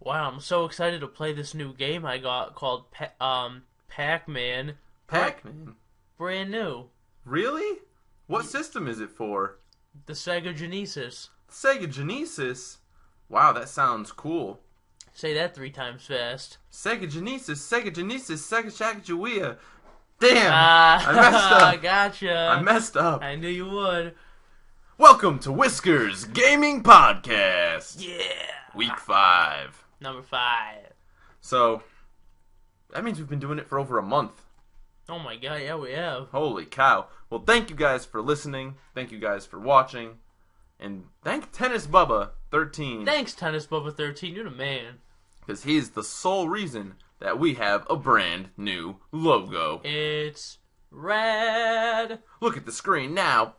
Wow, I'm so excited to play this new game I got called Pac-Man. Pac-Man? Brand new. Really? What system is it for? The Sega Genesis. Sega Genesis? Wow, that sounds cool. Say that 3 times fast. Sega Genesis, Sega Shakajuia. Damn! Ah, I messed up. Gotcha. I messed up. I knew you would. Welcome to Whiskers Gaming Podcast. Yeah. Week 5. Number 5. So, that means we've been doing it for over a month. Oh my god, yeah, we have. Holy cow. Well, thank you guys for listening. Thank you guys for watching. And thank Tennis Bubba 13. Thanks, Tennis Bubba 13. You're the man. Because he's the sole reason that we have a brand new logo. It's red. Look at the screen now.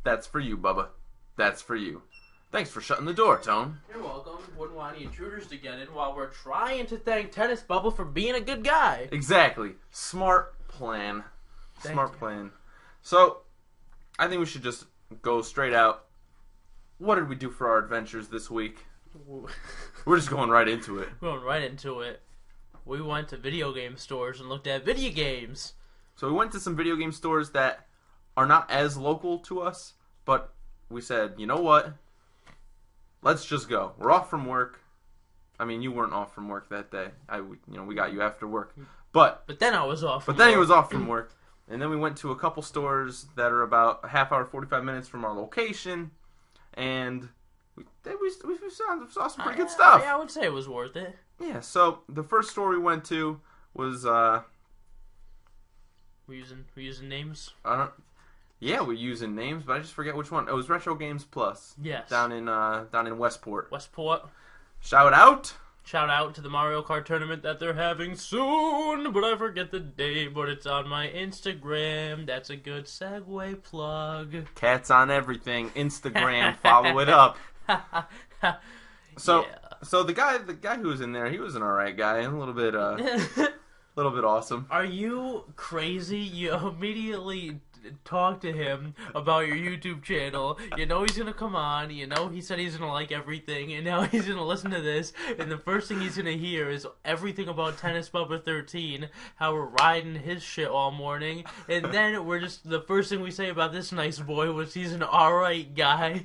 That's for you, Bubba. That's for you. Thanks for shutting the door, Tone. You're welcome. Wouldn't want any intruders to get in while we're trying to thank Tennis Bubba for being a good guy. Exactly. Smart plan. Thank Smart you. plan. So, I think we should just go straight out. What did we do for our adventures this week? We're just going right into it. We're going right into it. We went to video game stores and looked at video games. So we went to some video game stores that are not as local to us, but we said, you know what? Let's just go. We're off from work. I mean, you weren't off from work that day. We got you after work. But then I was off. But then he was off from work. And then we went to a couple stores that are about a half hour, 45 minutes from our location. And we saw some pretty good stuff. Yeah, I would say it was worth it. Yeah, so the first store we went to was, We're using names? we're using names, but I just forget which one. It was Retro Games Plus. Yes. Down in Westport. Westport. Shout out. Shout out to the Mario Kart tournament that they're having soon, but I forget the date, but it's on my Instagram. That's a good segue plug. Cats on everything. Instagram. Follow it up. So, Yeah. so the guy who was in there, he was an alright guy, and a little bit awesome. Are you crazy? You immediately talk to him about your YouTube channel. You know he's gonna come on. You know he said he's gonna like everything, and now he's gonna listen to this. And the first thing he's gonna hear is everything about Tennis Bubba 13, how we're riding his shit all morning, and then the first thing we say about this nice boy was he's an alright guy.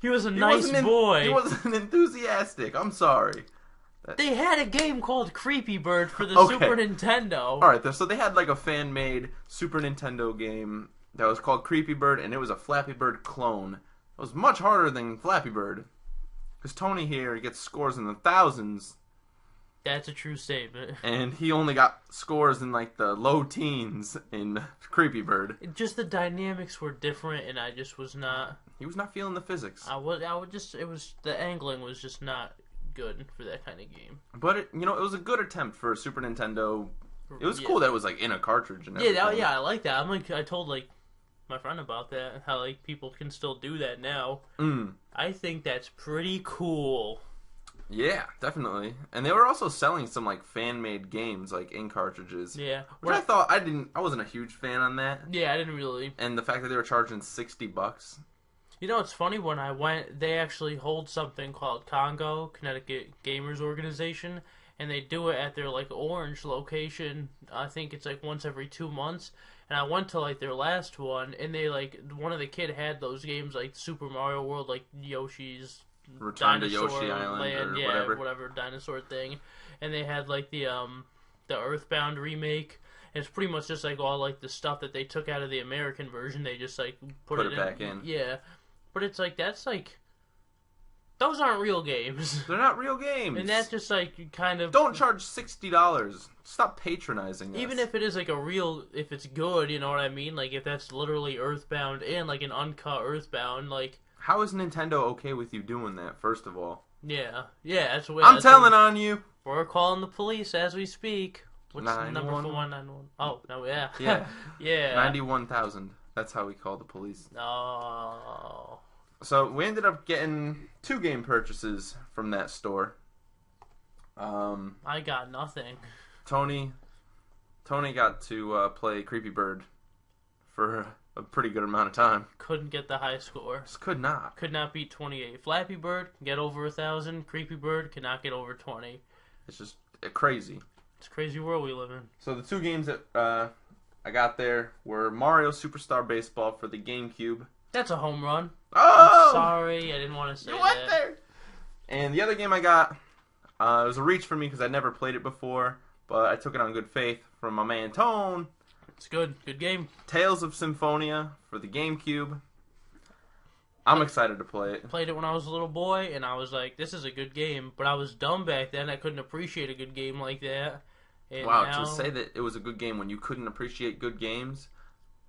He was a nice boy. He wasn't enthusiastic. I'm sorry. They had a game called Creepy Bird for the Okay. Super Nintendo. Alright, so they had like a fan-made Super Nintendo game that was called Creepy Bird, and it was a Flappy Bird clone. It was much harder than Flappy Bird. Because Tony here gets scores in the thousands, That's a true statement. and he only got scores in like the low teens in Creepy Bird. Just the dynamics were different, and I just was not. He was not feeling the physics. I would just. It was the angling was just not good for that kind of game. But it was a good attempt for a Super Nintendo. It was Yeah. cool that it was like in a cartridge and everything. Yeah, I like that. I told my friend about that. How people can still do that now. I think that's pretty cool. Yeah, definitely. And they were also selling some like fan-made games like in cartridges. Yeah. Which I wasn't a huge fan on that. Yeah, I didn't really. And the fact that they were charging $60. You know, it's funny, when I went, they actually hold something called Congo, Connecticut Gamers Organization, and they do it at their, Orange location. I think it's, once every 2 months. And I went to, their last one, and they, one of the kid had those games, like Super Mario World, like Yoshi's Return to Dinosaur Yoshi Island Land, or whatever dinosaur thing. And they had, the Earthbound remake. And it's pretty much just, all, the stuff that they took out of the American version. They just, put it back in. Yeah. But it's those aren't real games. They're not real games. And that's just kind of... Don't charge $60. Stop patronizing us. Even if it is if it's good, you know what I mean? If that's literally Earthbound and an uncut Earthbound, How is Nintendo okay with you doing that, first of all? Yeah, that's what... I'm telling on you. We're calling the police as we speak. What's the number for 911? 191? Oh, no, yeah. Yeah. Yeah. 91,000. That's how we call the police. Oh. So we ended up getting 2 game purchases from that store. I got nothing. Tony got to play Creepy Bird for a pretty good amount of time. Couldn't get the high score. Just could not. Could not beat 28. Flappy Bird can get over 1,000. Creepy Bird cannot get over 20. It's just crazy. It's a crazy world we live in. So the two games that I got there were Mario Superstar Baseball for the GameCube. That's a home run. Oh! I'm sorry, I didn't want to say You went that. there! And the other game I got, it was a reach for me because I'd never played it before, but I took it on good faith from my man Tone. It's good. Good game. Tales of Symphonia for the GameCube. I'm excited to play it. Played it when I was a little boy, and I was like, this is a good game. But I was dumb back then. I couldn't appreciate a good game like that. And Wow, now, to say that it was a good game when you couldn't appreciate good games,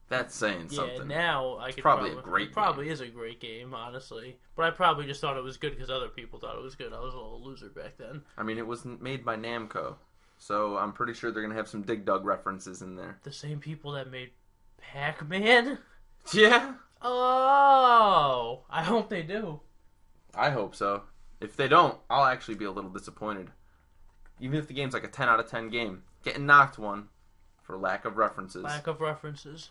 that's saying something. Yeah, now I could probably a great It probably is a great game, honestly. But I probably just thought it was good because other people thought it was good. I was a little loser back then. I mean, it was made by Namco, so I'm pretty sure they're going to have some Dig Dug references in there. The same people that made Pac-Man? Yeah. Oh, I hope they do. I hope so. If they don't, I'll actually be a little disappointed. Even if the game's like a 10 out of 10 game. Getting knocked one for lack of references. Lack of references.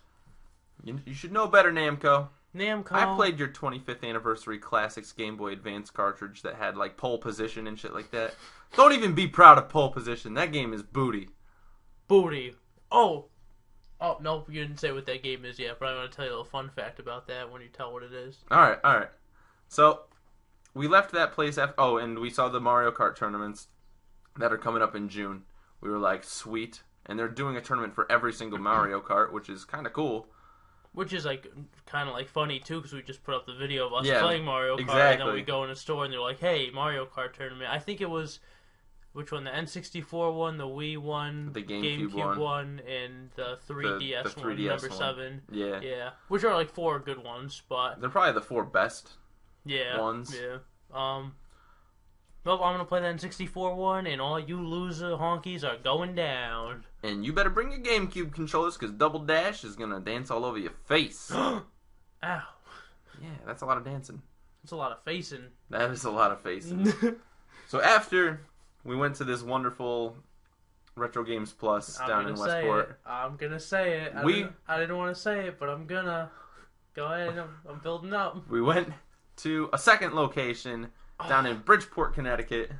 You should know better, Namco. Namco. I played your 25th anniversary Classics Game Boy Advance cartridge that had like pole position and shit like that. Don't even be proud of pole position. That game is booty. Booty. Oh, no, you didn't say what that game is yet, but I'm going to tell you a little fun fact about that when you tell what it is. Alright. So, we left that place after... Oh, and we saw the Mario Kart tournaments that are coming up in June. We were like, sweet. And they're doing a tournament for every single Mario Kart, which is kind of cool. Which is like kind of like funny too, because we just put up the video of us Yeah, playing Mario Kart, exactly. and then we go in a store and they're like, "Hey, Mario Kart tournament." I think it was which one? The N64 one, the Wii one, The GameCube one, and the 3DS the one, 3DS number one. 7. Yeah. Yeah, which are like 4 good ones, but They're probably the 4 best yeah, ones. Yeah. Well, I'm gonna play the N64 one, and all you loser honkies are going down. And you better bring your GameCube controllers, because Double Dash is going to dance all over your face. Ow. Yeah, that's a lot of dancing. That's a lot of facing. That is a lot of facing. So after we went to this wonderful Retro Games Plus down in Westport. I'm gonna say it. I didn't want to say it, but I'm gonna. Go ahead. I'm building up. We went to a second location down in Bridgeport, Connecticut,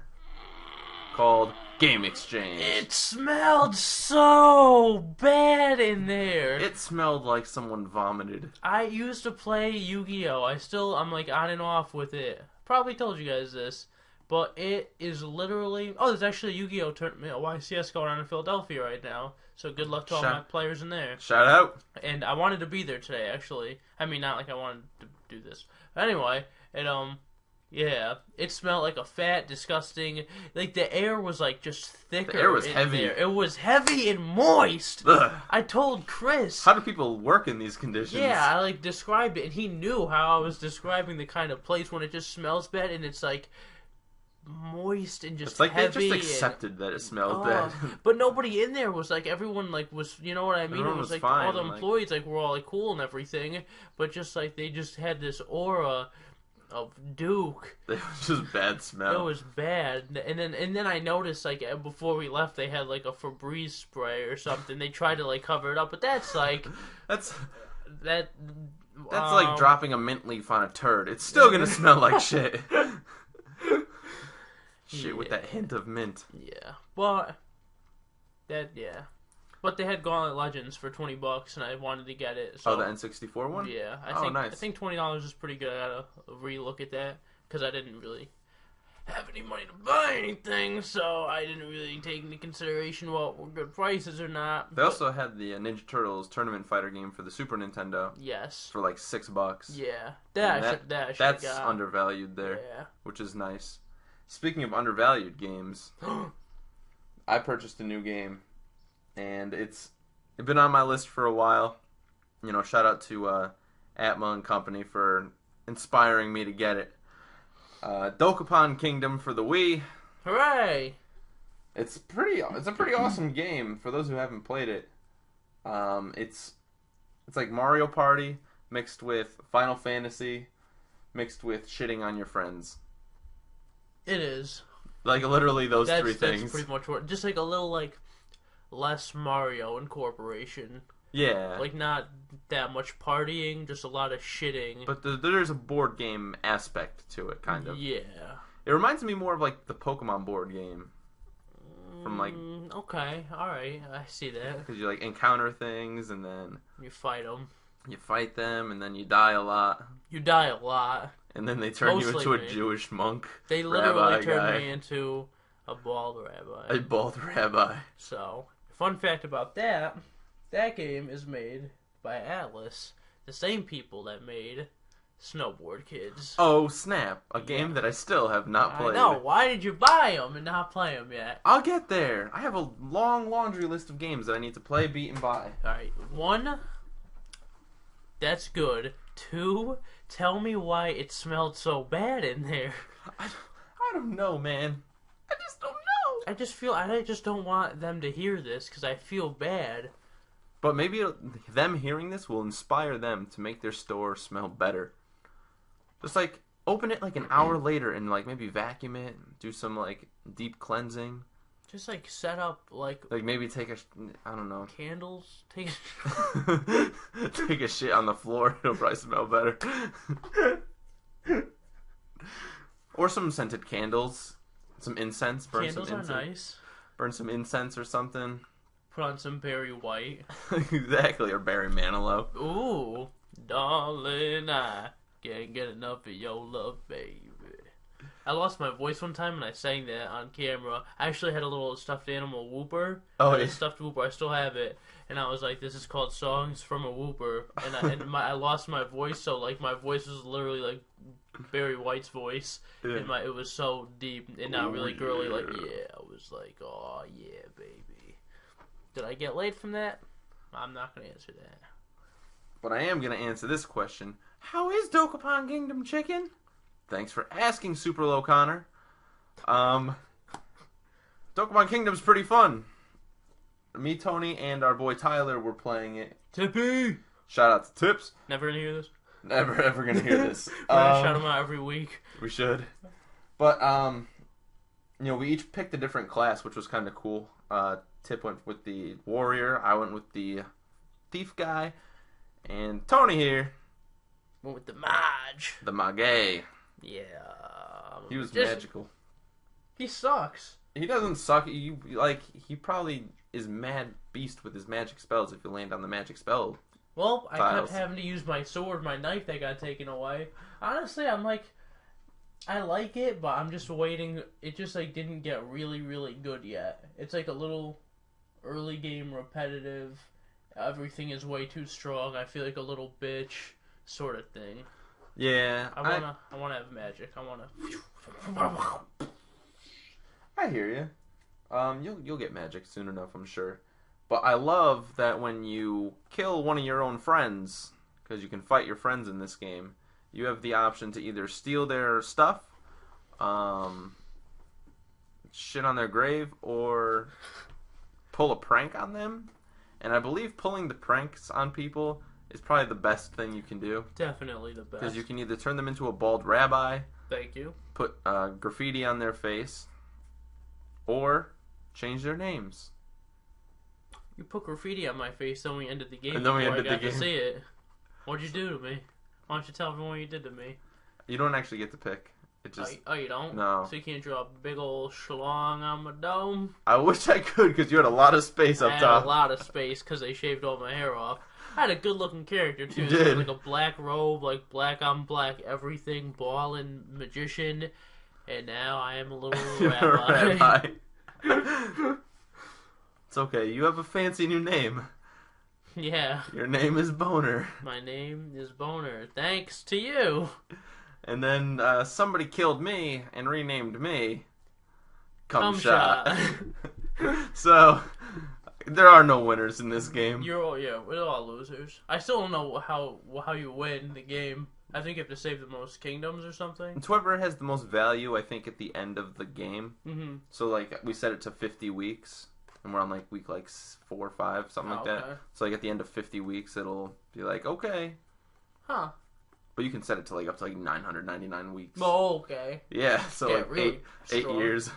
called Game Exchange. It smelled so bad in there. It smelled like someone vomited. I used to play Yu-Gi-Oh! I'm like on and off with it. Probably told you guys this. But it is literally... Oh, there's actually a Yu-Gi-Oh! Tournament, a YCS going on in Philadelphia right now. So good luck to all my players in there. Shout out. And I wanted to be there today, actually. I mean, not like I wanted to do this. But anyway, yeah, it smelled like a fat, disgusting... Like, the air was, like, just thicker. The air was heavy. There. It was heavy and moist. Ugh. I told Chris. How do people work in these conditions? Yeah, I, like, described it, and he knew how I was describing the kind of place when it just smells bad, and it's, like... moist and just it's like heavy. They just accepted that it smelled bad. But nobody in there was like, everyone like was, you know what I mean? Everyone it was like fine, all the employees like were all like cool and everything, but just like they just had this aura of Duke. It was just bad smell. It was bad. And then I noticed like before we left they had like a Febreze spray or something. They tried to like cover it up, but that's like that's like dropping a mint leaf on a turd. It's still gonna smell like shit. Shit with that hint of mint. Yeah. But But they had Gauntlet Legends for $20 and I wanted to get it. So, the N64 one? Yeah. Nice. I think $20 is pretty good. I gotta relook at that because I didn't really have any money to buy anything, so I didn't really take into consideration what were good prices or not. They also had the Ninja Turtles Tournament Fighter game for the Super Nintendo. Yes. For like $6. Yeah. That's undervalued there. Yeah. Which is nice. Speaking of undervalued games, I purchased a new game, and it's been on my list for a while. You know, shout out to Atma and company for inspiring me to get it. Dokapon Kingdom for the Wii. Hooray! It's a pretty awesome game for those who haven't played it. It's like Mario Party mixed with Final Fantasy mixed with shitting on your friends. It is. Like, literally those three things. That's pretty much what... Just, like, a little, like, less Mario incorporation. Yeah. Like, not that much partying, just a lot of shitting. But there's a board game aspect to it, kind of. Yeah. It reminds me more of, like, the Pokemon board game. From, like... Okay, alright, I see that. Because you, like, encounter things, and then... You fight them. You fight them, and then you die a lot. You die a lot. And then they turn you into a me. Jewish monk. They literally turned guy. me into a bald rabbi. A bald rabbi. So, fun fact about that game is made by Atlas, the same people that made Snowboard Kids. Oh, snap. A game that I still have not played. I know. Why did you buy them and not play them yet? I'll get there. I have a long laundry list of games that I need to play, beat, and buy. Alright, 1, that's good. 2, tell me why it smelled so bad in there. I don't know, man. I just don't know. I just don't want them to hear this because I feel bad. But maybe them hearing this will inspire them to make their store smell better. Just like open it like an hour later and like maybe vacuum it, do some like deep cleansing. Just like set up like maybe take I don't know, candles. Take a shit on the floor. It'll probably smell better. Or some scented candles, some incense. Burn Candles some are incense. nice. Burn some incense or something. Put on some Barry White. Exactly, or Barry Manilow. Ooh, darling, I can't get enough of your love, baby. I lost my voice one time and I sang that on camera. I actually had a little stuffed animal whooper. Oh, a yeah. stuffed whooper. I still have it. And I was like, this is called Songs from a Whooper. And I lost my voice, so like my voice was literally like Barry White's voice. Yeah. And it was so deep and not really girly. Like, yeah, I was like, oh, yeah, baby. Did I get laid from that? I'm not going to answer that. But I am going to answer this question. How is Dokapon Kingdom Chicken? Thanks for asking, Super Low Connor. Dokapon Kingdom's pretty fun. Me, Tony, and our boy Tyler were playing it. Tippy! Shout out to Tips. Never going to hear this? Never ever going to hear this. We're going to shout him out every week. We should. But, we each picked a different class, which was kind of cool. Tip went with the warrior. I went with the thief guy. And Tony here. Went with the Maj. The Mage. Yeah. He was magical. He sucks. He doesn't suck. He probably is mad beast with his magic spells if you land on the magic spell. Well, I tiles. kept having to use my sword, my knife that got taken away. Honestly, I'm like, I like it, but I'm just waiting. It just like didn't get really, really good yet. It's like a little early game repetitive. Everything is way too strong. I feel like a little bitch sort of thing. Yeah, I wanna have magic. I hear you. You'll get magic soon enough, I'm sure. But I love that when you kill one of your own friends, because you can fight your friends in this game, you have the option to either steal their stuff, shit on their grave, or pull a prank on them. And I believe pulling the pranks on people is probably the best thing you can do. Definitely the best. Because you can either turn them into a bald rabbi, Thank you. put graffiti on their face, or change their names. You put graffiti on my face, then we ended the game. And then we before ended I got the to game. see it. What'd you do to me? Why don't you tell me what you did to me? You don't actually get to pick. It just Oh, you don't? no. So you can't draw a big old schlong on my dome? I wish I could because you had a lot of space up I had top. a lot of space because they shaved all my hair off. I had a good looking character too. You So did. like a black robe, like black on black, everything, ballin' magician, and now I am a little You're a rabbi. rabbi. It's okay. You have a fancy new name. Yeah. Your name is Boner. My name is Boner. Thanks to you. And then somebody killed me and renamed me Cum Shot. So there are no winners in this game. We're all losers. I still don't know how you win the game. I think you have to save the most kingdoms or something. It's whoever has the most value, I think, at the end of the game. Mm-hmm. So like we set it to 50 weeks, and we're on like week 4 or 5, something like that. Okay. So like at the end of 50 weeks, it'll be like okay. Huh. But you can set it to like up to like 999 weeks. Oh, okay. Yeah, so Yeah, like really eight strong. years.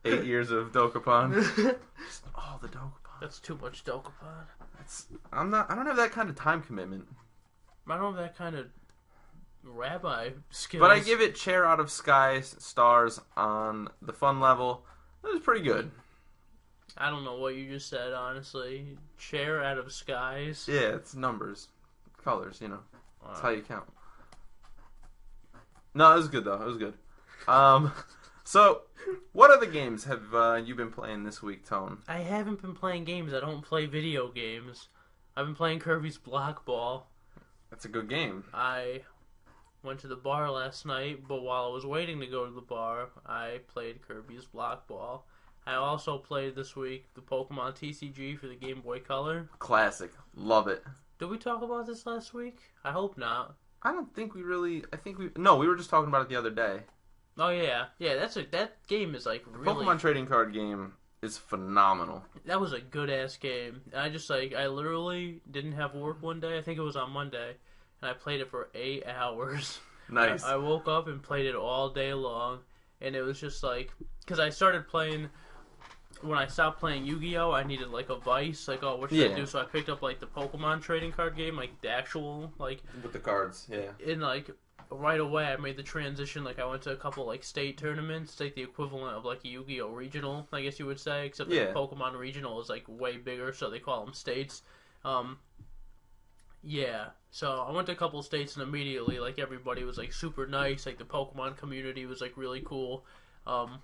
8 years of Dokapon. Just all the Dokapon. That's too much Dokapon. I don't have that kind of time commitment. I don't have that kind of rabbi skills. But I give it chair out of sky stars on the fun level. It was pretty good. I don't know what you just said, honestly. Chair out of skies. Yeah, it's numbers, colors. That's how you count. No, it was good though. It was good. So, what other games have you been playing this week, Tone? I haven't been playing games. I don't play video games. I've been playing Kirby's Block Ball. That's a good game. I went to the bar last night, but while I was waiting to go to the bar, I played Kirby's Block Ball. I also played this week the Pokemon TCG for the Game Boy Color. Classic. Love it. Did we talk about this last week? I hope not. I don't think we really... No, we were just talking about it the other day. Oh, yeah. Yeah, that game is, like, really... Pokemon trading card game is phenomenal. That was a good-ass game. I literally didn't have work one day. I think it was on Monday. And I played it for 8 hours. Nice. I woke up and played it all day long. And it was just, like... Because I started playing... When I stopped playing Yu-Gi-Oh, I needed, like, a vice. Like, oh, what should I do? So I picked up, like, the Pokemon trading card game. Like, the actual, like... With the cards, yeah. And, like... Right away, I made the transition. Like, I went to a couple, like, state tournaments, like the equivalent of, like, a Yu-Gi-Oh! Regional, I guess you would say, except that Pokemon Regional is, like, way bigger, so they call them states. Yeah, so I went to a couple states, and immediately, like, everybody was, like, super nice. Like, the Pokemon community was, like, really cool. And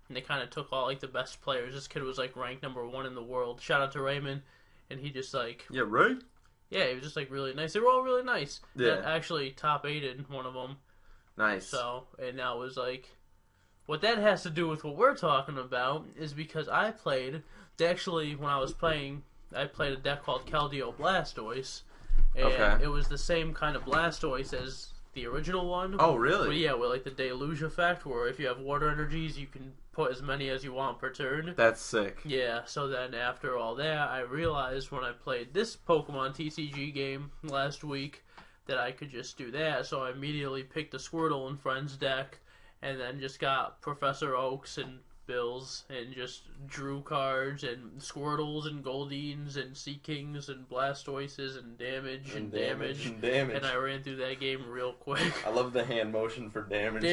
they kind of took all, like, the best players. This kid was, like, ranked #1 in the world. Shout out to Raymond. And he just, like... Yeah, right? Yeah, he was just, like, really nice. They were all really nice. Yeah. And actually top-8'd one of them. Nice. So, and that was, like... What that has to do with what we're talking about is because I played... Actually, when I was playing, I played a deck called Keldeo Blastoise. And it was the same kind of Blastoise as the original one. Oh, really? But yeah, with, like, the Deluge effect, where if you have water energies, you can put as many as you want per turn. That's sick. Yeah, so then after all that, I realized when I played this Pokemon TCG game last week that I could just do that, so I immediately picked the Squirtle and Friends deck, and then just got Professor Oaks and Bills, and just drew cards, and Squirtles, and Goldines, and Seakings, and Blastoises, and damage. And I ran through that game real quick. I love the hand motion for damage.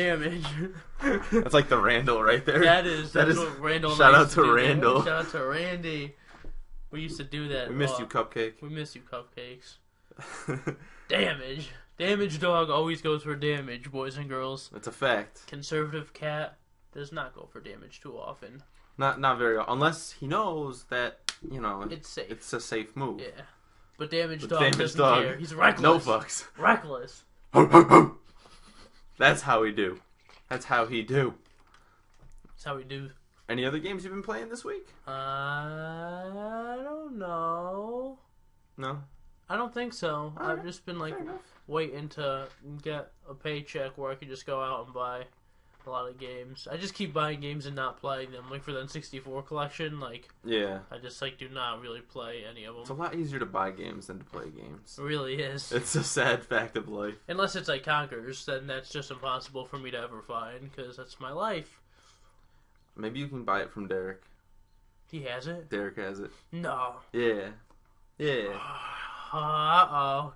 That's like the Randall right there. That is what Randall Shout out to do. Randall. Shout out to Randy. We used to do that. We missed you, Cupcake. We miss you, Cupcakes. Damage dog always goes for damage, boys and girls. It's a fact. Conservative cat does not go for damage too often. Not very often. Unless he knows that, it's safe. It's a safe move. Yeah. But damage dog doesn't care. He's reckless. No fucks. Reckless. That's how he do. That's how he do. That's how we do. Any other games you've been playing this week? I don't know. No? I don't think so. All I've just been, like, waiting to get a paycheck where I could just go out and buy a lot of games. I just keep buying games and not playing them. Like, for the N64 collection, like... Yeah. I just, like, do not really play any of them. It's a lot easier to buy games than to play games. It really is. It's a sad fact of life. Unless it's, like, Conkers, then that's just impossible for me to ever find, because that's my life. Maybe you can buy it from Derek. He has it? Derek has it. No. Yeah. Yeah. Uh-oh.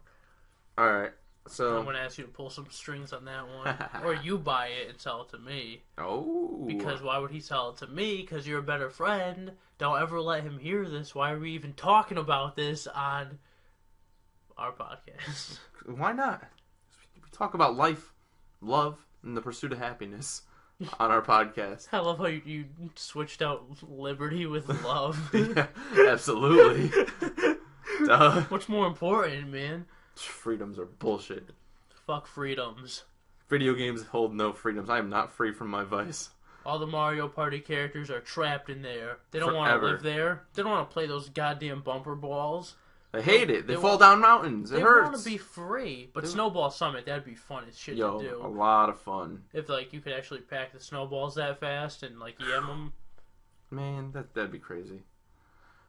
Alright, so... I'm going to ask you to pull some strings on that one. Or you buy it and sell it to me. Oh. Because why would he sell it to me? Because you're a better friend. Don't ever let him hear this. Why are we even talking about this on our podcast? Why not? We talk about life, love, and the pursuit of happiness on our podcast. I love how you switched out liberty with love. Yeah, absolutely. Duh. What's more important, man? Freedoms are bullshit. Fuck freedoms. Video games hold no freedoms. I am not free from my vice. All the Mario Party characters are trapped in there. They don't want to live there. They don't want to play those goddamn bumper balls. They hate it. They fall down mountains. It hurts. They want to be free. But Snowball Summit, that'd be fun as shit to do. A lot of fun. If, like, you could actually pack the snowballs that fast and, like, yam them. Man, that'd be crazy.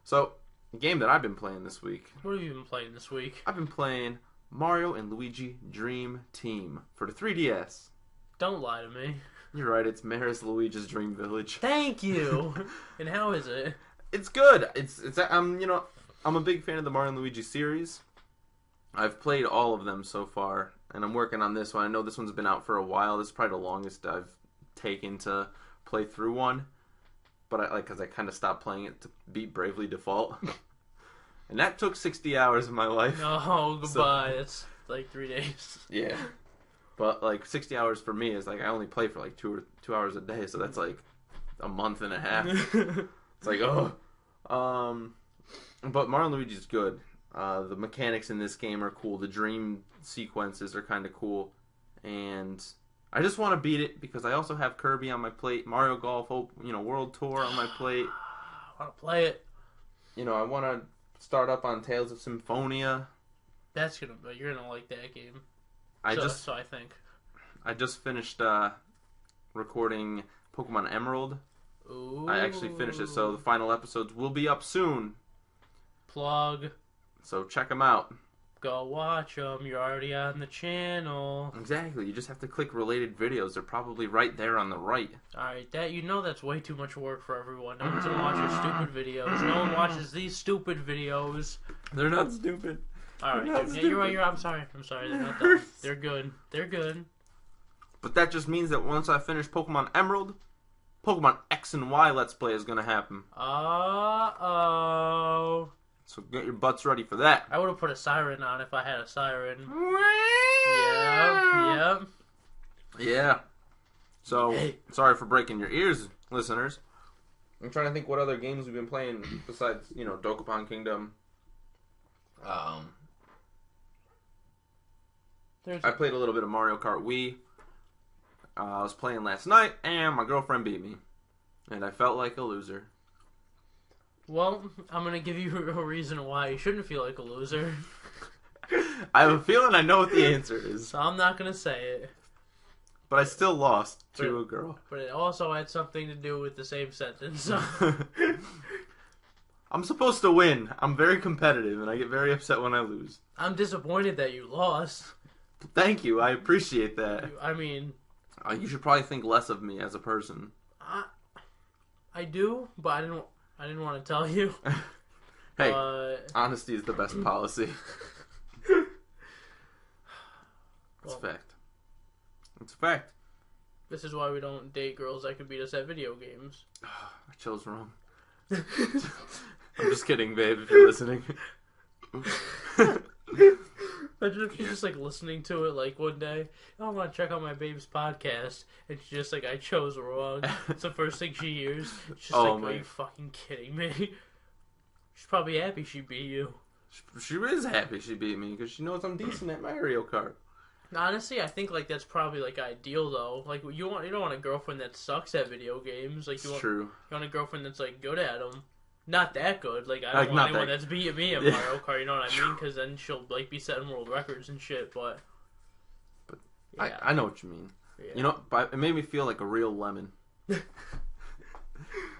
So, the game that I've been playing this week. What have you been playing this week? I've been playing Mario and Luigi Dream Team for the 3DS. Don't lie to me. You're right, it's Maris Luigi's Dream Village. Thank you! And how is it? It's good. It's I'm a big fan of the Mario and Luigi series. I've played all of them so far, and I'm working on this one. I know this one's been out for a while. This is probably the longest I've taken to play through one. But because I kind of stopped playing it to beat Bravely Default. And that took 60 hours of my life. No, goodbye. It's like 3 days. Yeah. But like 60 hours for me is like I only play for like 2 hours a day, so that's like a month and a half. It's like, oh. But Mario & Luigi's good. The mechanics in this game are cool. The dream sequences are kind of cool. And I just want to beat it because I also have Kirby on my plate, Mario Golf, World Tour on my plate. I want to play it. I want to start up on Tales of Symphonia. You're gonna like that game. I think. I just finished recording Pokemon Emerald. Ooh. I actually finished it, so the final episodes will be up soon. Plug. So check them out. Go watch them. You're already on the channel. Exactly. You just have to click related videos. They're probably right there on the right. Alright, that's way too much work for everyone. No one's gonna watch your stupid videos. No one watches these stupid videos. They're not stupid. Alright, dude. Yeah, you're right. I'm sorry. They're not dumb. They're good. They're good. But that just means that once I finish Pokemon Emerald, Pokemon X and Y Let's Play is going to happen. Uh-oh. So get your butts ready for that. I would have put a siren on if I had a siren. Yep. Yeah. So, sorry for breaking your ears, listeners. I'm trying to think what other games we've been playing besides, Dokapon Kingdom. I played a little bit of Mario Kart Wii. I was playing last night, and my girlfriend beat me. And I felt like a loser. Well, I'm going to give you a reason why you shouldn't feel like a loser. I have a feeling I know what the answer is. So I'm not going to say it. But I still lost to a girl. But it also had something to do with the same sentence. So. I'm supposed to win. I'm very competitive, and I get very upset when I lose. I'm disappointed that you lost. Thank you. I appreciate that. I mean... you should probably think less of me as a person. I do, but I didn't want to tell you. Hey, honesty is the best policy. It's a fact. It's a fact. This is why we don't date girls that can beat us at video games. I chose wrong. I'm just kidding, babe, if you're listening. Imagine if she's just like listening to it like one day. I want to check out my babe's podcast, and she's just like, I chose wrong. It's the first thing she hears. She's just like, are you fucking kidding me? She's probably happy she beat you. She is happy she beat me because she knows I'm decent at Mario Kart. Honestly, I think like that's probably like ideal though. Like you don't want a girlfriend that sucks at video games. Like you want a girlfriend that's like good at them. Not that good. Like I don't want anyone that's beating me at Mario Kart. You know what I mean? Because then she'll like be setting world records and shit. But yeah. I know what you mean. Yeah. It made me feel like a real lemon.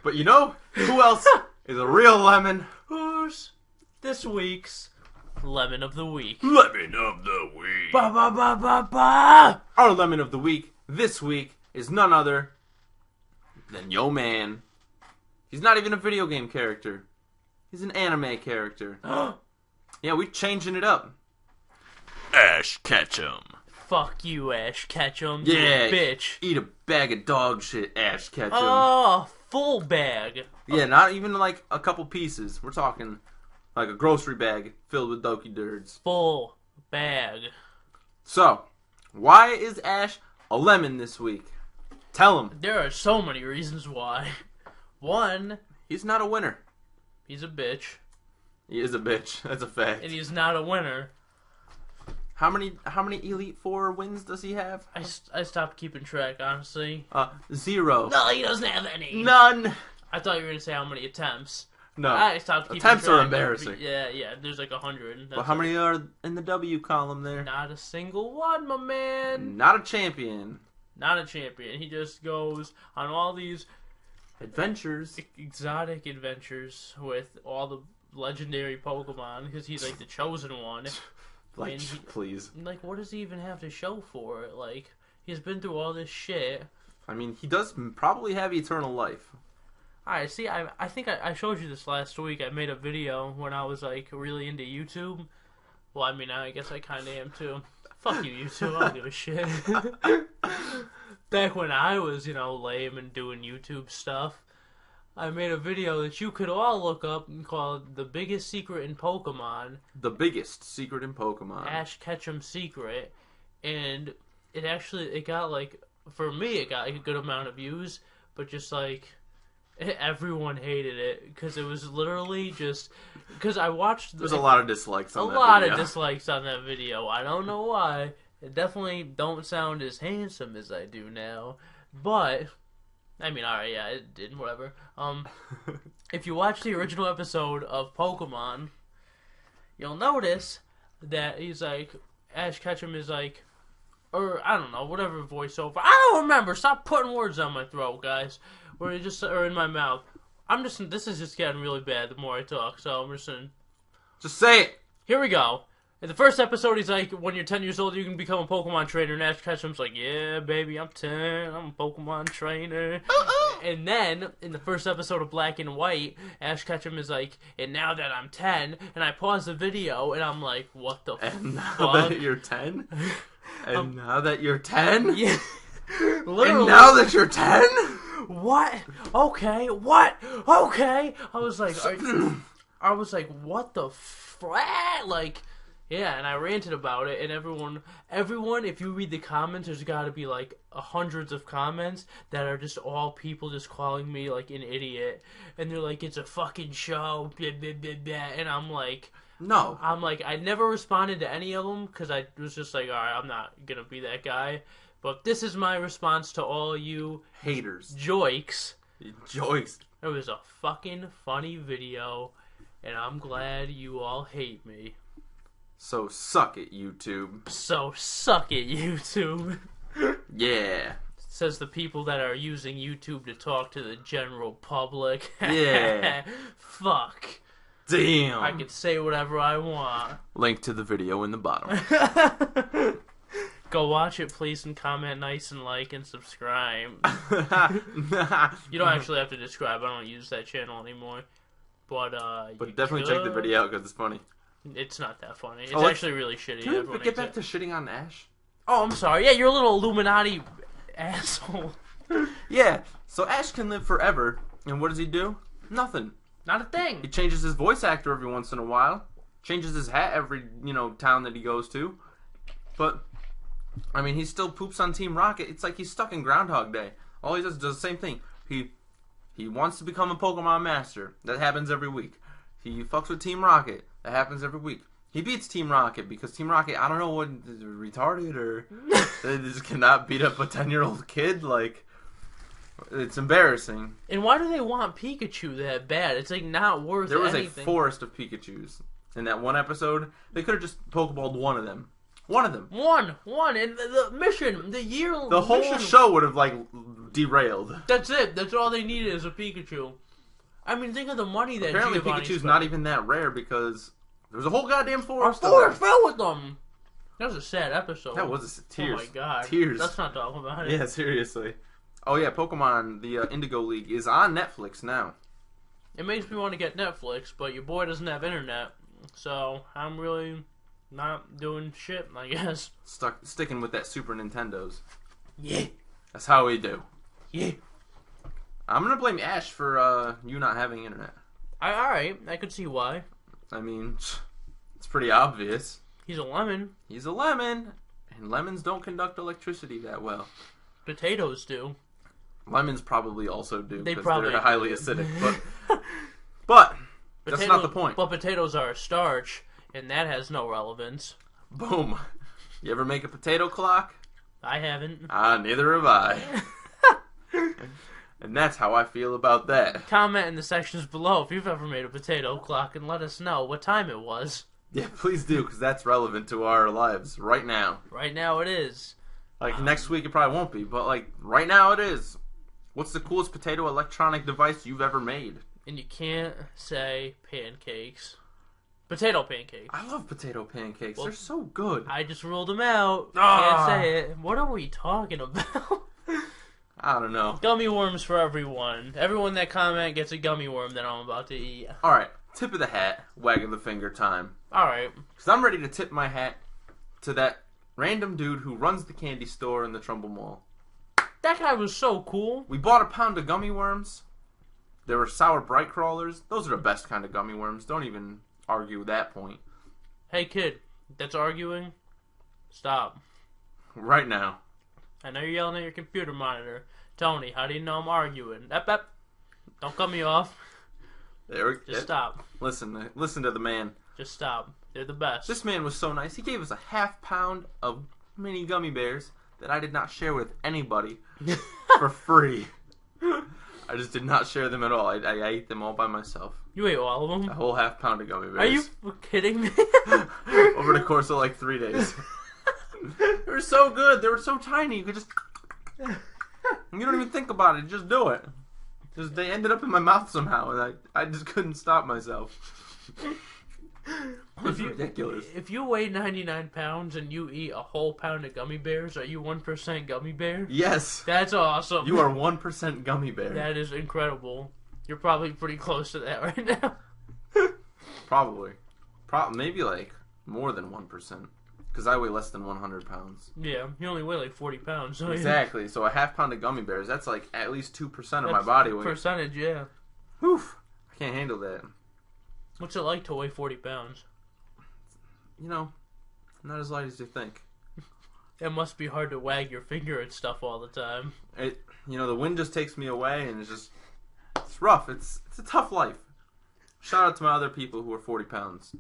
But who else is a real lemon? Who's this week's Lemon of the Week? Lemon of the Week. Ba ba ba ba ba. Our Lemon of the Week this week is none other than Yo Man. He's not even a video game character. He's an anime character. Yeah, we're changing it up. Ash Ketchum. Fuck you, Ash Ketchum. Yeah, you bitch. Eat a bag of dog shit, Ash Ketchum. Oh, full bag. Yeah, not even like a couple pieces. We're talking like a grocery bag filled with Doki Dirds. Full bag. So, why is Ash a lemon this week? Tell him. There are so many reasons why. One, he's not a winner. He's a bitch. He is a bitch. That's a fact. And he's not a winner. How many Elite Four wins does he have? I stopped keeping track, honestly. 0. No, he doesn't have any. None. I thought you were gonna say how many attempts. No. I stopped keeping attempts track. Are embarrassing. Yeah. There's like 100. Well, how many are in the W column there? Not a single one, my man. Not a champion. Not a champion. He just goes on all these adventures, exotic adventures with all the legendary Pokemon because he's like the chosen one. Like, please. Like, what does he even have to show for it? Like, he's been through all this shit. I mean, he does probably have eternal life. Alright, see, I think I showed you this last week. I made a video when I was, like, really into YouTube. Well, I mean, I guess I kind of am, too. Fuck you, YouTube. I don't give a shit. Back when I was, lame and doing YouTube stuff, I made a video that you could all look up and called The Biggest Secret in Pokemon. The biggest secret in Pokemon. Ash Ketchum's Secret. And it got, like, for me, it got, like, a good amount of views, but just, like, everyone hated it, because it was literally just, because I watched... There's a lot of dislikes on that video. A lot of dislikes on that video. I don't know why. I definitely don't sound as handsome as I do now, but... I mean, alright, yeah, it did, whatever. If you watch the original episode of Pokemon, you'll notice that he's like, Ash Ketchum is like, or I don't know, whatever voiceover. I don't remember. Stop putting words on my throat, guys. Or in my mouth. This is just getting really bad the more I talk, so I'm just gonna... Just say it! Here we go. In the first episode, he's like, when you're 10 years old, you can become a Pokemon trainer. And Ash Ketchum's like, yeah, baby, I'm 10. I'm a Pokemon trainer. And then, in the first episode of Black and White, Ash Ketchum is like, and now that I'm 10, and I pause the video, and I'm like, what the fuck? And now that you're 10? And now that you're 10? Yeah. Literally. And now that you're 10? What? Okay, what? Okay. I was like, what the frat? Like... Yeah, and I ranted about it, and everyone, if you read the comments, there's got to be, like, hundreds of comments that are just all people just calling me, like, an idiot. And they're like, it's a fucking show, blah, blah, blah, blah. And I'm like... No. I'm like, I never responded to any of them, because I was just like, alright, I'm not gonna be that guy. But this is my response to all you... haters. Joikes. Joikes. It was a fucking funny video, and I'm glad you all hate me. So suck it, YouTube. So suck it, YouTube. Yeah. Says the people that are using YouTube to talk to the general public. Yeah. Fuck. Damn. I can say whatever I want. Link to the video in the bottom. Go watch it, please, and comment nice and like and subscribe. You don't actually have to describe. I don't use that channel anymore. But definitely check the video out because it's funny. It's not that funny. It's actually really shitty. Can we get back to shitting on Ash? Oh, I'm sorry. Yeah, you're a little Illuminati asshole. Yeah, so Ash can live forever, and what does he do? Nothing. Not a thing. He changes his voice actor every once in a while. Changes his hat every, town that he goes to. But, I mean, he still poops on Team Rocket. It's like he's stuck in Groundhog Day. All he does is the same thing. He wants to become a Pokemon Master. That happens every week. He fucks with Team Rocket. That happens every week. He beats Team Rocket because Team Rocket, I don't know what, is retarded or they just cannot beat up a 10-year-old kid. Like, it's embarrassing. And why do they want Pikachu that bad? It's like not worth anything. There was a forest of Pikachus in that one episode. They could have just Pokeballed one of them. One of them. One. And the mission, the whole show would have, like, derailed. That's it. That's all they needed is a Pikachu. I mean, think of the money that apparently Giovanni Pikachu's spent. not even that rare because there was a whole goddamn forest. Our forest fell with them. That was a sad episode. That was tears. Oh my god. Tears. Let's not talk about it. Yeah, seriously. Oh yeah, Pokemon, the Indigo League is on Netflix now. It makes me want to get Netflix, but your boy doesn't have internet, so I'm really not doing shit, I guess. Sticking with that Super Nintendo's. Yeah. That's how we do. Yeah. I'm gonna blame Ash for you not having internet. Alright, I could see why. I mean, it's pretty obvious. He's a lemon. He's a lemon, and lemons don't conduct electricity that well. Potatoes do. Lemons probably also do because they're highly acidic, but that's not the point. But potatoes are a starch, and that has no relevance. Boom. You ever make a potato clock? I haven't. Neither have I. And that's how I feel about that. Comment in the sections below if you've ever made a potato clock and let us know what time it was. Yeah, please do, because that's relevant to our lives right now. Right now it is. Like, next week it probably won't be, but, like, right now it is. What's the coolest potato electronic device you've ever made? And you can't say pancakes. Potato pancakes. I love potato pancakes. Well, they're so good. I just ruled them out. Can't say it. What are we talking about? I don't know. Gummy worms for everyone. Everyone that comment gets a gummy worm that I'm about to eat. Alright, tip of the hat, wagging the finger time. Alright. Because I'm ready to tip my hat to that random dude who runs the candy store in the Trumbull Mall. That guy was so cool. We bought a pound of gummy worms. There were sour bright crawlers. Those are the best kind of gummy worms. Don't even argue with that point. Hey kid, that's arguing. Stop. Right now. I know you're yelling at your computer monitor. Tony, how do you know I'm arguing? Ep. Don't cut me off. Just stop. Listen to the man. Just stop. They're the best. This man was so nice. He gave us a half pound of mini gummy bears that I did not share with anybody for free. I just did not share them at all. I ate them all by myself. You ate all of them? A whole half pound of gummy bears. Are you kidding me? Over the course of like 3 days. They were so good. They were so tiny. You could just... You don't even think about it. Just do it. Just they ended up in my mouth somehow, and I just couldn't stop myself. It was ridiculous. If you weigh 99 pounds and you eat a whole pound of gummy bears, are you 1% gummy bear? Yes. That's awesome. You are 1% gummy bear. That is incredible. You're probably pretty close to that right now. Probably. Maybe like more than 1%. Because I weigh less than 100 pounds. Yeah, you only weigh like 40 pounds. So Exactly. So a half pound of gummy bears, that's like at least 2% of my body weight. Percentage, yeah. Whew. I can't handle that. What's it like to weigh 40 pounds? You know, not as light as you think. It must be hard to wag your finger at stuff all the time. The wind just takes me away, and it's rough. It's a tough life. Shout out to my other people who are 40 pounds.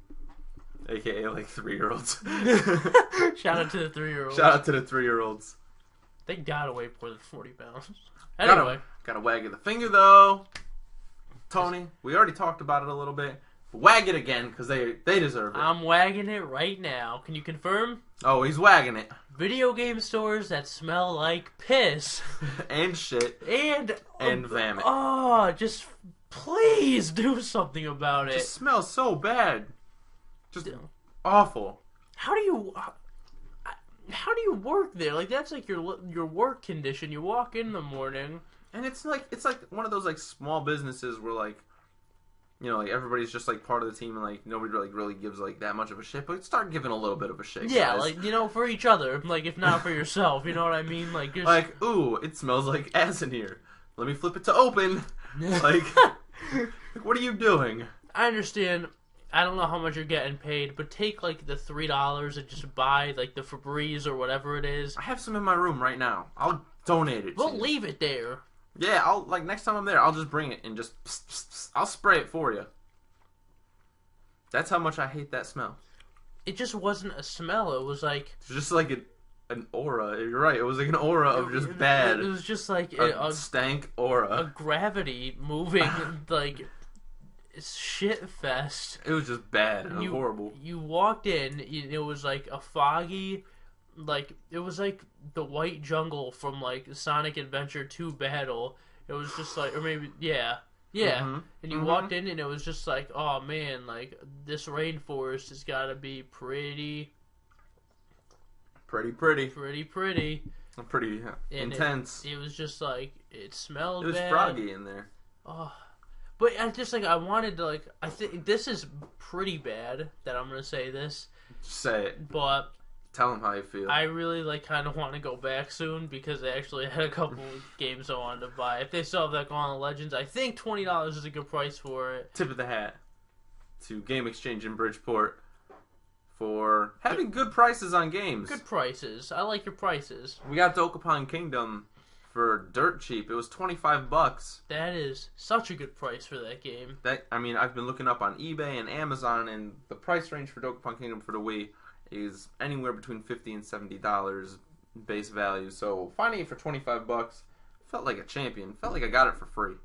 AKA like 3-year-olds. Shout out to the 3-year-olds. Shout out to the 3-year-olds. They gotta weigh more than 40 pounds. Anyway. Gotta wag the finger though. Tony, we already talked about it a little bit. Wag it again, because they deserve it. I'm wagging it right now. Can you confirm? Oh, he's wagging it. Video game stores that smell like piss. And shit. And vomit. Oh, just please do something about it. It smells so bad. Just awful. How do you work there? Like, that's like your work condition. You walk in the morning, and it's like one of those like small businesses where like, like everybody's just like part of the team and like nobody really gives like that much of a shit. But start giving a little bit of a shit. Yeah, guys. like for each other. Like if not for yourself, you know what I mean? Like just... like ooh, it smells like ass in here. Let me flip it to open. Like, what are you doing? I understand. I don't know how much you're getting paid, but take like the $3 and just buy like the Febreze or whatever it is. I have some in my room right now. I'll donate it. We'll leave it there. Yeah, I'll next time I'm there, I'll just bring it and just I'll spray it for you. That's how much I hate that smell. It just wasn't a smell. It was like just like an aura. You're right. It was like an aura of just bad. It was just like a stank aura. A gravity moving like. Shit fest. It was just bad and horrible. You walked in, it was like a foggy, like it was like the white jungle from like Sonic Adventure 2 Battle. It was just like, or maybe yeah. Mm-hmm. And you walked in and it was just like, oh man, like this rainforest has got to be pretty intense. It was just like it smelled. It was bad. Froggy in there. Oh. But I wanted to, like, I think this is pretty bad that I'm going to say this. Say it. But. Tell them how you feel. I really, like, kind of want to go back soon because they actually had a couple games I wanted to buy. If they still have that Gauntlet Legends, I think $20 is a good price for it. Tip of the hat to Game Exchange in Bridgeport for having good prices on games. Good prices. I like your prices. We got Dokapon Kingdom for dirt cheap. It was $25. That is such a good price for that game. I've been looking up on eBay and Amazon, and the price range for Dokapon Kingdom for the Wii is anywhere between $50 and $70 base value. So finding it for $25 felt like a champion. Felt like I got it for free,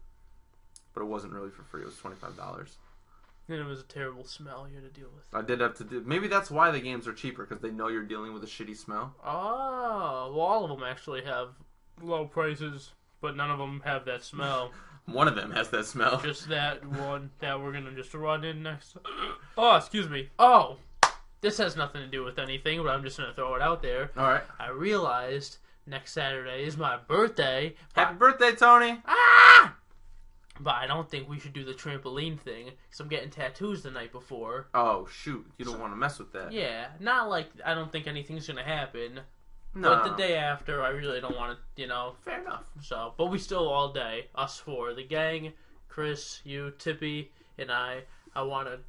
but it wasn't really for free. It was $25. And it was a terrible smell you had to deal with. I did have to do. Maybe that's why the games are cheaper, because they know you're dealing with a shitty smell. Oh, well, all of them actually have low prices, but none of them have that smell. One of them has that smell. Just that one that we're gonna just run in next. Oh, excuse me. Oh, this has nothing to do with anything, but I'm just gonna throw it out there. All right. I realized next Saturday is my birthday. Happy birthday, Tony! Ah! But I don't think we should do the trampoline thing, because I'm getting tattoos the night before. Oh, shoot. You don't want to mess with that. Yeah, not like I don't think anything's going to happen. No. But the day after, I really don't want to, Fair enough. So, but we still all day, us four. The gang, Chris, you, Tippy, and I want to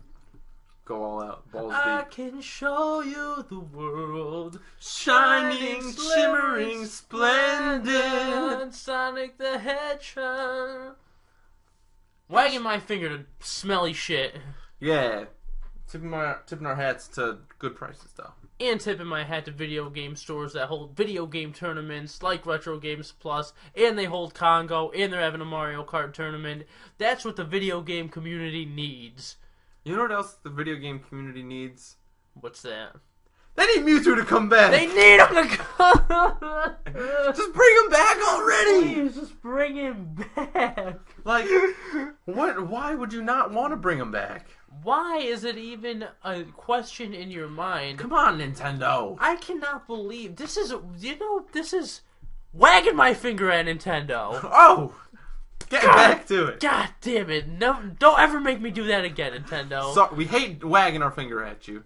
go all out. Balls I deep. can show you the world. Shining, shimmering, splendid. Sonic the Hedgehog. Wagging my finger to smelly shit. Yeah. Tipping our hats to good prices, though. And tipping my hat to video game stores that hold video game tournaments like Retro Games Plus, and they hold Congo, and they're having a Mario Kart tournament. That's what the video game community needs. You know what else the video game community needs? What's that? They need Mewtwo to come back! They need him to come! Just bring him back already! Please, just bring him back! Like, why would you not want to bring him back? Why is it even a question in your mind? Come on, Nintendo! I cannot believe this is wagging my finger at Nintendo. Oh! Get back to it! God damn it. No, don't ever make me do that again, Nintendo. So, we hate wagging our finger at you.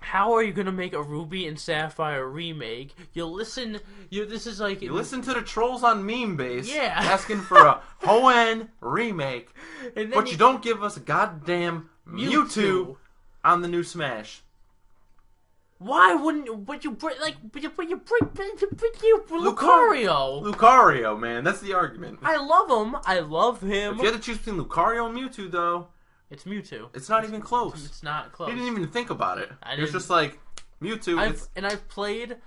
How are you gonna make a Ruby and Sapphire remake? You listen to the trolls on Meme Base asking for a Hoenn remake, but you don't give us a goddamn Mewtwo on the new Smash. Why wouldn't you bring Lucario? Lucario, man, that's the argument. I love him. I love him. If you had to choose between Lucario and Mewtwo, though, it's Mewtwo. It's not even close. It's not close. You didn't even think about it. It was just like Mewtwo. I've played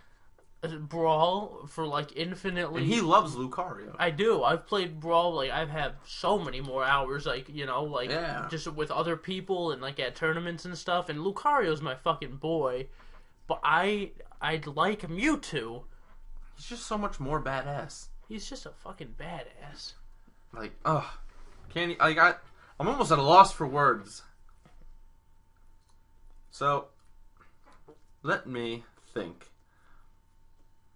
Brawl for like infinitely. And he loves Lucario. I do. I've played Brawl, like I've had so many more hours, just with other people and like at tournaments and stuff. And Lucario's my fucking boy, but I'd like Mewtwo. He's just so much more badass. He's just a fucking badass. Like, I'm almost at a loss for words. So, let me think.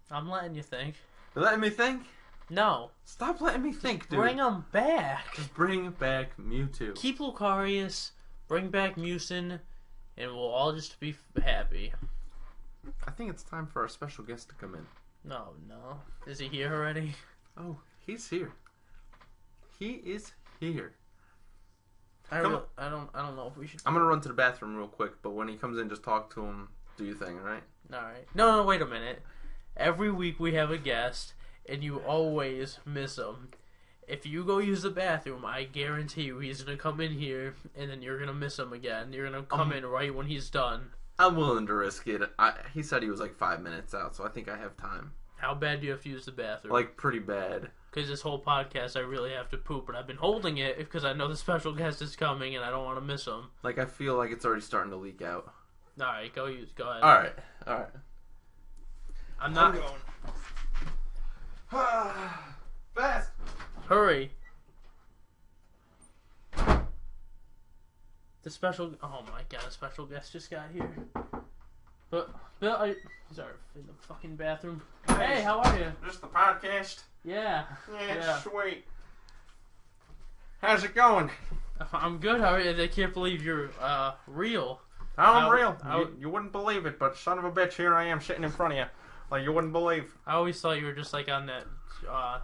I'm letting you think. You're letting me think? No. Stop letting me think, dude. Bring him back. Just bring back Mewtwo. Keep Lucarius, bring back Mewson, and we'll all just be happy. I think it's time for our special guest to come in. No. Is he here already? Oh, he's here. He is here. I don't know if we should. I'm gonna run to the bathroom real quick, but when he comes in, just talk to him. Do your thing, alright? Alright. No, wait a minute. Every week we have a guest, and you always miss him. If you go use the bathroom, I guarantee you he's gonna come in here, and then you're gonna miss him again. You're gonna come in right when he's done. I'm willing to risk it. He said he was like 5 minutes out, so I think I have time. How bad do you have to use the bathroom? Like, pretty bad. Because this whole podcast, I really have to poop, but I've been holding it because I know the special guest is coming, and I don't want to miss him. Like, I feel like it's already starting to leak out. Alright, go ahead. Alright. I'm not going. Fast! Hurry. The special... Oh my god, a special guest just got here. But, Bill, he's in the fucking bathroom. Hey, how are you? Just the podcast? Yeah. Yeah, sweet. How's it going? I'm good. How are you? I can't believe you're, real. I'm real. You wouldn't believe it, but son of a bitch, here I am sitting in front of you. Like you wouldn't believe. I always thought you were just like on that,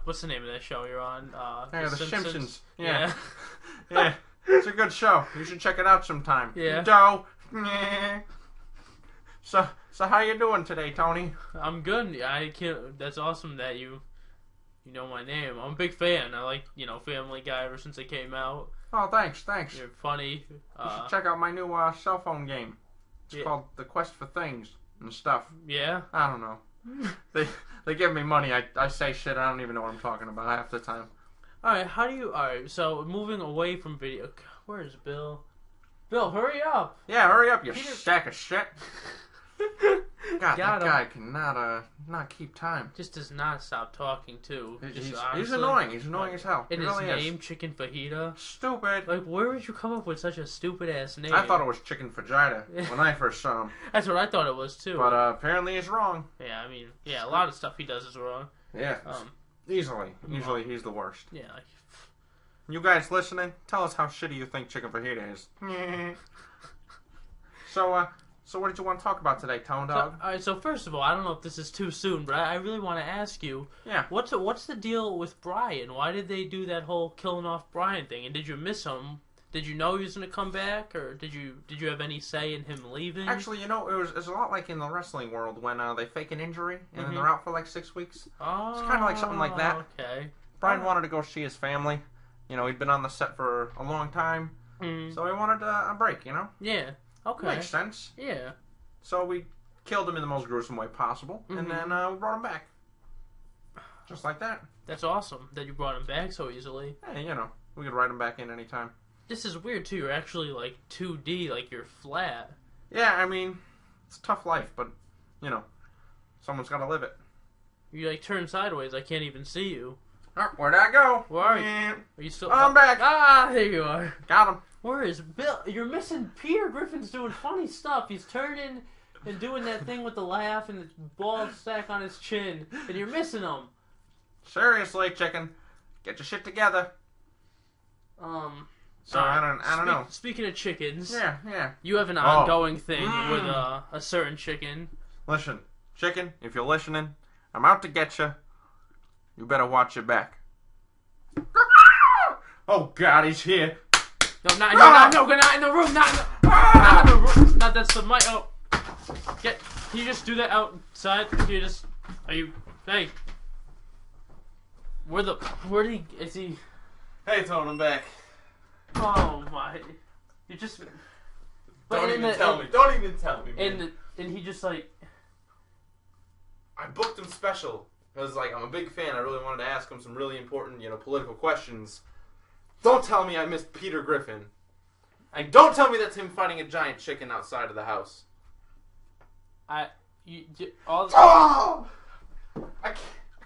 what's the name of that show you're on? The Simpsons. Yeah. Yeah. It's a good show. You should check it out sometime. Yeah. Doe. So how you doing today, Tony? I'm good. That's awesome that you know my name. I'm a big fan. I like, Family Guy ever since it came out. Oh, thanks. You're funny. You should check out my new cell phone game. It's called The Quest for Things and stuff. Yeah? I don't know. They give me money. I say shit. I don't even know what I'm talking about half the time. Alright, so moving away from video. Where's Bill? Bill, hurry up! Yeah, hurry up, you sack of shit. God, Got that him. guy cannot not keep time. Just does not stop talking too. He's Honestly, annoying. He's annoying as hell. And He his really name, is. Chicken Fajita. Stupid. Like, where would you come up with such a stupid ass name? I thought it was Chicken Vagina when I first saw him. That's what I thought it was too. But apparently he's wrong. Yeah, I mean, yeah, a lot of stuff he does is wrong. Yeah. Easily. Usually he's the worst. Yeah, like, You guys listening? Tell us how shitty you think Chicken Fajita is. So what did you want to talk about today, Tone Dog? alright, so first of all, I don't know if this is too soon, but I really want to ask you, Yeah. what's the deal with Brian? Why did they do that whole killing off Brian thing? And did you miss him? Did you know he was going to come back, or did you have any say in him leaving? Actually, it was a lot like in the wrestling world when they fake an injury and then they're out for like 6 weeks. Oh, It's kind of like something like that. Okay. Brian wanted to go see his family. You know, he'd been on the set for a long time, so he wanted a break. You know. Yeah. Okay. Makes sense. Yeah. So we killed him in the most gruesome way possible, and then we brought him back. Just like that. That's awesome that you brought him back so easily. Hey, you know, we could write him back in anytime. This is weird too. You're actually like 2D, like you're flat. Yeah, I mean, it's a tough life, but, you know, someone's got to live it. You like turn sideways. I can't even see you. Oh, where'd I go? Where are you? Yeah. Are you still? I'm back. Ah, there you are. Got him. Where is Bill? You're missing Peter Griffin's doing funny stuff. He's turning and doing that thing with the laugh and the bald sack on his chin, and you're missing him. Seriously, chicken, get your shit together. So I don't know. Speaking of chickens, Yeah. you have an ongoing thing with a certain chicken. Listen, chicken, if you're listening, I'm out to get you. You better watch your back. Oh God, he's here. No, not in the room. Not in the room. Not that's the mic. Oh, can you just do that outside? Can you just? Hey. Is he? Hey, Tone, I'm back. Oh my! You just. Don't even tell me, man. And he just like. I booked him special because, like, I'm a big fan. I really wanted to ask him some really important, political questions. Don't tell me I missed Peter Griffin. And don't tell me that's him fighting a giant chicken outside of the house. I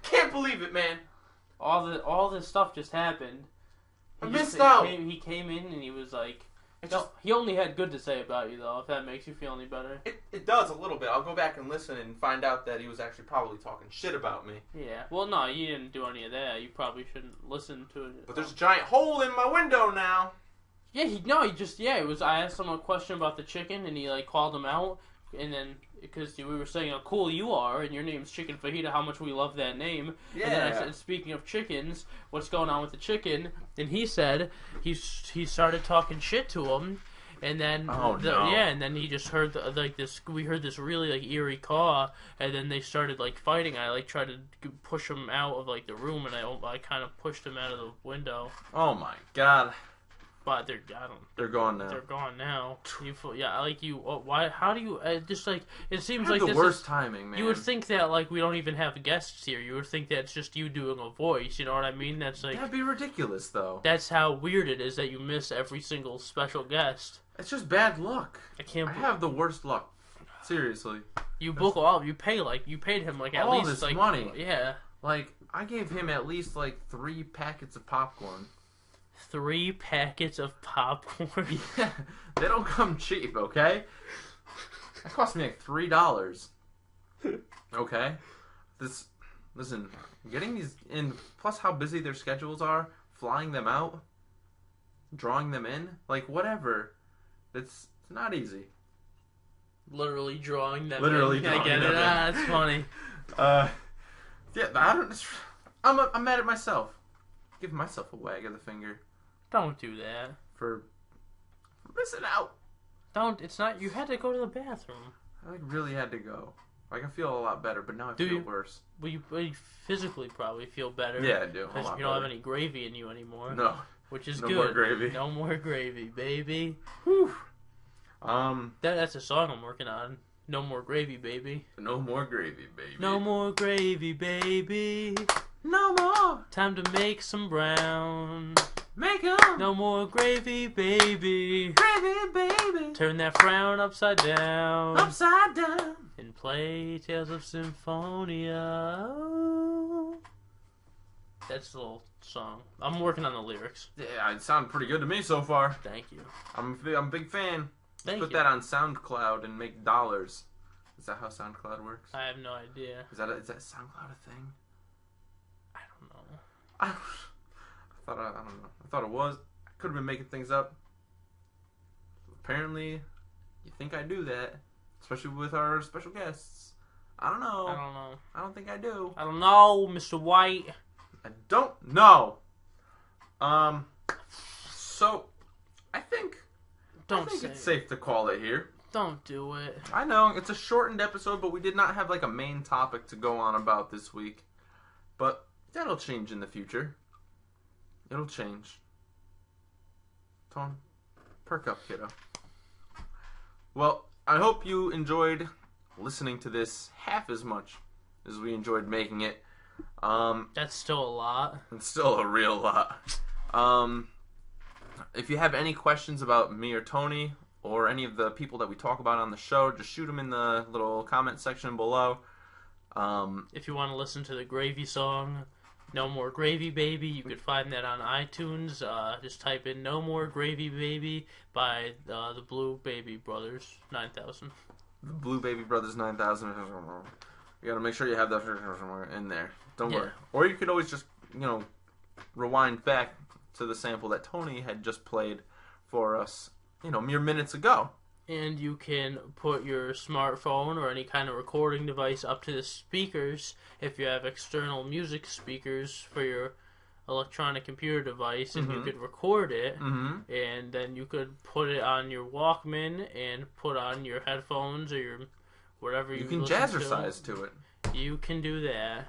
can't believe it, man. All this stuff just happened. I missed out. He came in and he was like, he only had good to say about you though. If that makes you feel any better. It does a little bit. I'll go back and listen and find out that he was actually probably talking shit about me. Yeah. Well, no, you didn't do any of that. You probably shouldn't listen to it. But there's a giant hole in my window now. Yeah. It was. I asked him a question about the chicken and he like called him out, and then because we were saying how cool you are and your name's Chicken Fajita, how much we love that name. Yeah. And then I said, speaking of chickens, what's going on with the chicken? And he said he started talking shit to him. And then, and then he just heard we heard this really like eerie caw, and then they started like fighting. I like tried to push him out of like the room, and I kind of pushed him out of the window. Oh my God! But they're gone now. They're gone now. Why? How do you just like? It seems like this the worst timing, man. You would think that like we don't even have guests here. You would think that's just you doing a voice. You know what I mean? That's like that'd be ridiculous, though. That's how weird it is that you miss every single special guest. It's just bad luck. I have the worst luck. Seriously. You paid him like at least this like money. Yeah. Like I gave him at least like 3 packets of popcorn. 3 packets of popcorn. Yeah, they don't come cheap, okay? That cost me like $3. Okay? Listen, getting these in, plus how busy their schedules are, flying them out, drawing them in, like whatever. It's not easy. Literally drawing them Literally in. drawing I get them it. in. That's funny. Yeah, I'm mad at myself. Giving myself a wag of the finger. Don't do that. For missing out. It's not, you had to go to the bathroom. I really had to go. Like, I feel a lot better, but now I feel worse. Well, you physically probably feel better. Yeah, I do. Because you don't have any gravy in you anymore. No. Which is good. No more gravy. No more gravy, baby. Whew. That's a song I'm working on. No more gravy, baby. No more gravy, baby. No more gravy, baby. No more. Time to make some brown. Make 'em. No more gravy, baby. Gravy, baby. Turn that frown upside down. Upside down. And play Tales of Symphonia. That's the little song. I'm working on the lyrics. Yeah, it sounded pretty good to me so far. Thank you. I'm a big fan. Thank Put you. that on SoundCloud and make dollars. Is that how SoundCloud works? I have no idea. Is that SoundCloud a thing? I don't know. I don't know. I thought it was. I could have been making things up. Apparently, you think I do that, especially with our special guests. I don't know. I don't know. I don't think I do. I don't know, Mr. White. I don't know. So I think it's safe to call it here. Don't do it. I know it's a shortened episode, but we did not have like a main topic to go on about this week. But that'll change in the future. It'll change. Tone, perk up, kiddo. Well, I hope you enjoyed listening to this half as much as we enjoyed making it. That's still a lot. It's still a real lot. If you have any questions about me or Tony or any of the people that we talk about on the show, just shoot them in the little comment section below. If you want to listen to the Gravy song, No More Gravy Baby, you could find that on iTunes. Just type in No More Gravy Baby by the Blue Baby Brothers 9000. The Blue Baby Brothers 9000. You gotta make sure you have that in there. Don't worry. Or you could always just, rewind back to the sample that Tony had just played for us, mere minutes ago. And you can put your smartphone or any kind of recording device up to the speakers if you have external music speakers for your electronic computer device, and you could record it, and then you could put it on your Walkman and put on your headphones or your whatever you can jazzercise to it. You can do that.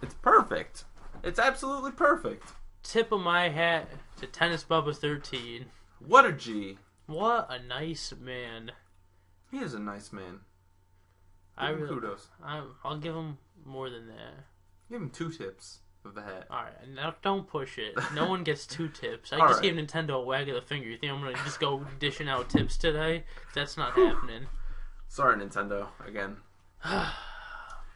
It's perfect. It's absolutely perfect. Tip of my hat to Tennis Bubba 13. What a G. What a nice man. He is a nice man. Give him kudos. I'll give him more than that. Give him 2 tips of the hat. Alright, now don't push it. No one gets 2 tips. I All just right. gave Nintendo a wag of the finger. You think I'm going to just go dishing out tips today? That's not happening. Sorry, Nintendo. Again.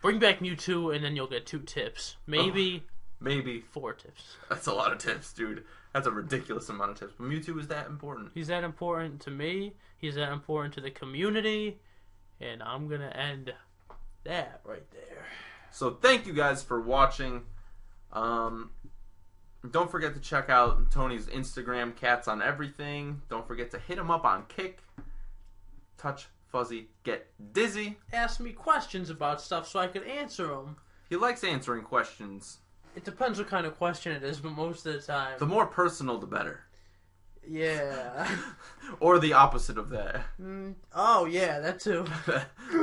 Bring back Mewtwo, and then you'll get 2 tips. Maybe 4 tips. That's a lot of tips, dude. That's a ridiculous amount of tips. But Mewtwo is that important. He's that important to me. He's that important to the community. And I'm going to end that right there. So thank you guys for watching. Don't forget to check out Tony's Instagram, Cats on Everything. Don't forget to hit him up on Kick. TouchFuzzyGetDizzy. Ask me questions about stuff so I could answer them. He likes answering questions. It depends what kind of question it is, but most of the time... The more personal, the better. Yeah. Or the opposite of that. Oh, yeah, that too.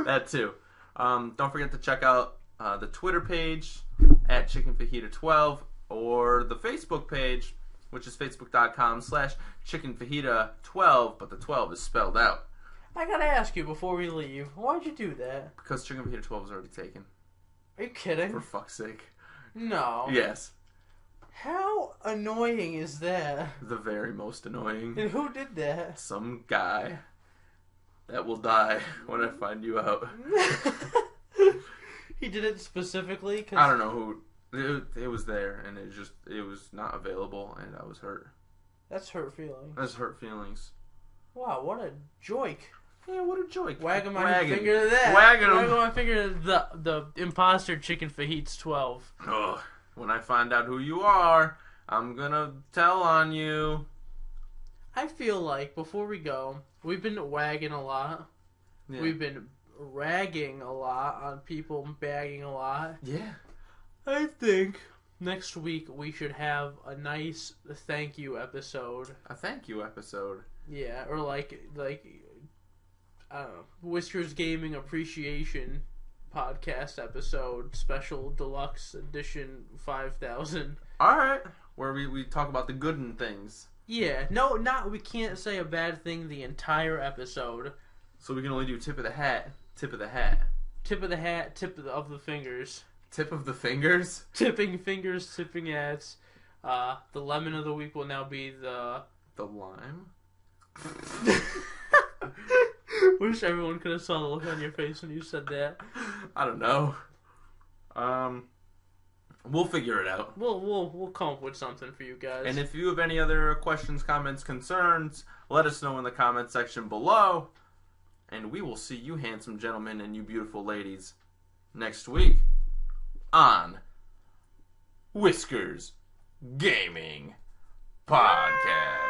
That too. Don't forget to check out the Twitter page at ChickenFajita12 or the Facebook page, which is facebook.com/ChickenFajita12, but the 12 is spelled out. I gotta ask you before we leave, why'd you do that? Because Chicken Fajita 12 is already taken. Are you kidding? For fuck's sake. No. Yes. How annoying is that? The very most annoying. And who did that? Some guy that will die when I find you out. He did it specifically? Cause... I don't know who. It was there, and it was not available, and I was hurt. That's hurt feelings. That's hurt feelings. Wow, what a joke. Yeah, what a joke. Wagging my finger to that. Wagging my finger to the imposter Chicken Fajitas 12. Ugh. When I find out who you are, I'm gonna tell on you. I feel like, before we go, we've been wagging a lot. Yeah. We've been ragging a lot on people, bagging a lot. Yeah. I think next week we should have a nice thank you episode. A thank you episode? Yeah, or like I don't know, Whiskers Gaming Appreciation podcast episode, special deluxe edition 5000. Alright, where we talk about the good and things. Yeah, we can't say a bad thing the entire episode. So we can only do tip of the hat, tip of the hat. Tip of the hat, tip of the fingers. Tip of the fingers? Tipping fingers, tipping hats. The lemon of the week will now be the lime. Wish everyone could have saw the look on your face when you said that. I don't know. We'll figure it out. We'll come up with something for you guys. And if you have any other questions, comments, concerns, let us know in the comment section below. And we will see you handsome gentlemen and you beautiful ladies next week on Whiskers Gaming Podcast.